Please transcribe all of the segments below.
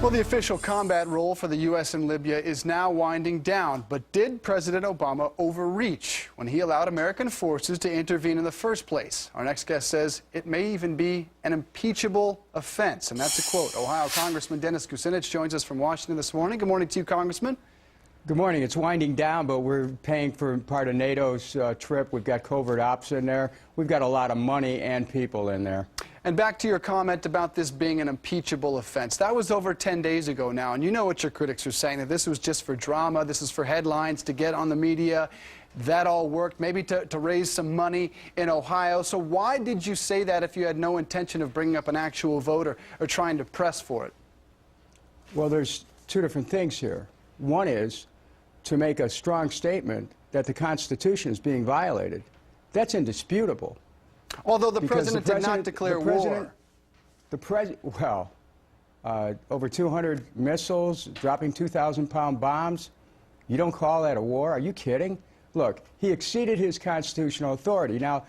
Well, the official combat role for the U.S. in Libya is now winding down. But did President Obama overreach when he allowed American forces to intervene in the first place? Our next guest says it may even be an impeachable offense. And that's a quote. Ohio Congressman Dennis Kucinich joins us from Washington this morning. Good morning to you, Congressman. Good morning. It's winding down, but we're paying for part of NATO's trip. We've got covert ops in there. We've got a lot of money and people in there. And back to your comment about this being an impeachable offense. That was over 10 days ago now, and you know what your critics are saying, that this was just for drama, this is for headlines, to get on the media. That all worked, maybe to raise some money in Ohio. So why did you say that if you had no intention of bringing up an actual vote or trying to press for it? Well, there's two different things here. One is to make a strong statement that the Constitution is being violated. That's indisputable. Although the president did not declare war. Over 200 missiles, dropping 2,000-pound bombs. You don't call that a war? Are you kidding? Look, he exceeded his constitutional authority. Now,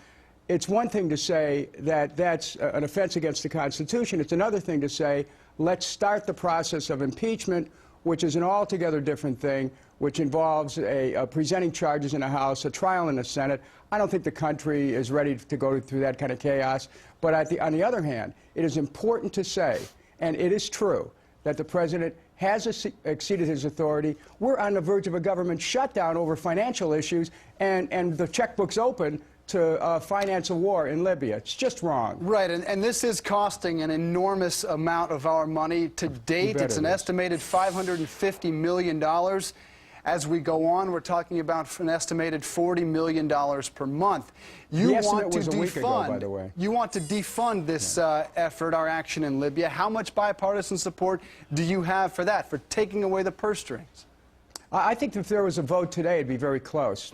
it's one thing to say that that's an offense against the Constitution. It's another thing to say, let's start the process of impeachment, which is an altogether different thing, which involves presenting charges in the House, a trial in the Senate. I don't think the country is ready to go through that kind of chaos. But on the other hand, it is important to say, and it is true, that the president has exceeded his authority. We're on the verge of a government shutdown over financial issues, and the checkbook's open to finance a war in Libya. It's just wrong. Right, and this is costing an enormous amount of our money to date. It's an estimated $550 million. As we go on, we're talking about an estimated $40 million per month. You want to defund, by the way. You want to defund this effort, our action in Libya. How much bipartisan support do you have for that, for taking away the purse strings? I think if there was a vote today, it'd be very close.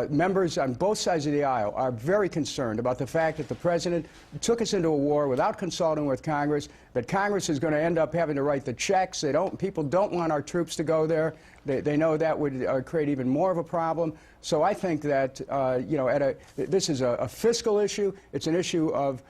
Members on both sides of the aisle are very concerned about the fact that the president took us into a war without consulting with Congress, that Congress is going to end up having to write the checks. People don't want our troops to go there. They know that would create even more of a problem. So I think that, this is a fiscal issue. It's an issue of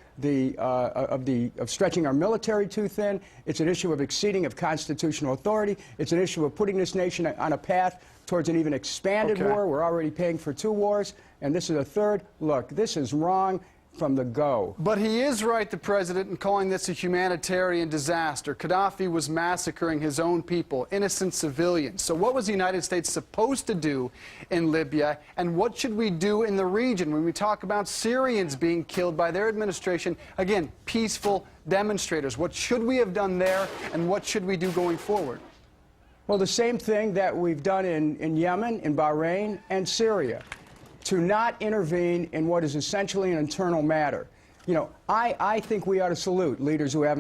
stretching our military too thin. It's an issue of exceeding of constitutional authority. It's an issue of putting this nation on a path towards an even expanded war. We're already paying for 2 wars, and this is a third. Look, this is wrong from the go. But he is right, the president, in calling this a humanitarian disaster. Gaddafi was massacring his own people, innocent civilians. So what was the United States supposed to do in Libya, and what should we do in the region when we talk about Syrians being killed by their administration? Again, peaceful demonstrators. What should we have done there, and what should we do going forward? Well, the same thing that we've done in Yemen, in Bahrain, and Syria, to not intervene in what is essentially an internal matter. You know, I think we ought to salute leaders who have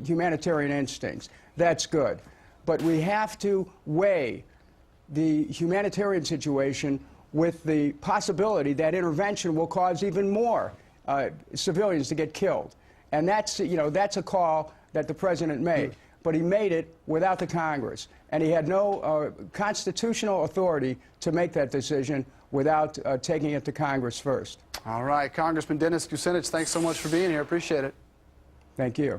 humanitarian instincts. That's good. But we have to weigh the humanitarian situation with the possibility that intervention will cause even more civilians to get killed. And that's a call that the president made. But he made it without the Congress. And he had no constitutional authority to make that decision without taking it to Congress first. All right, Congressman Dennis Kucinich, thanks so much for being here. Appreciate it. Thank you.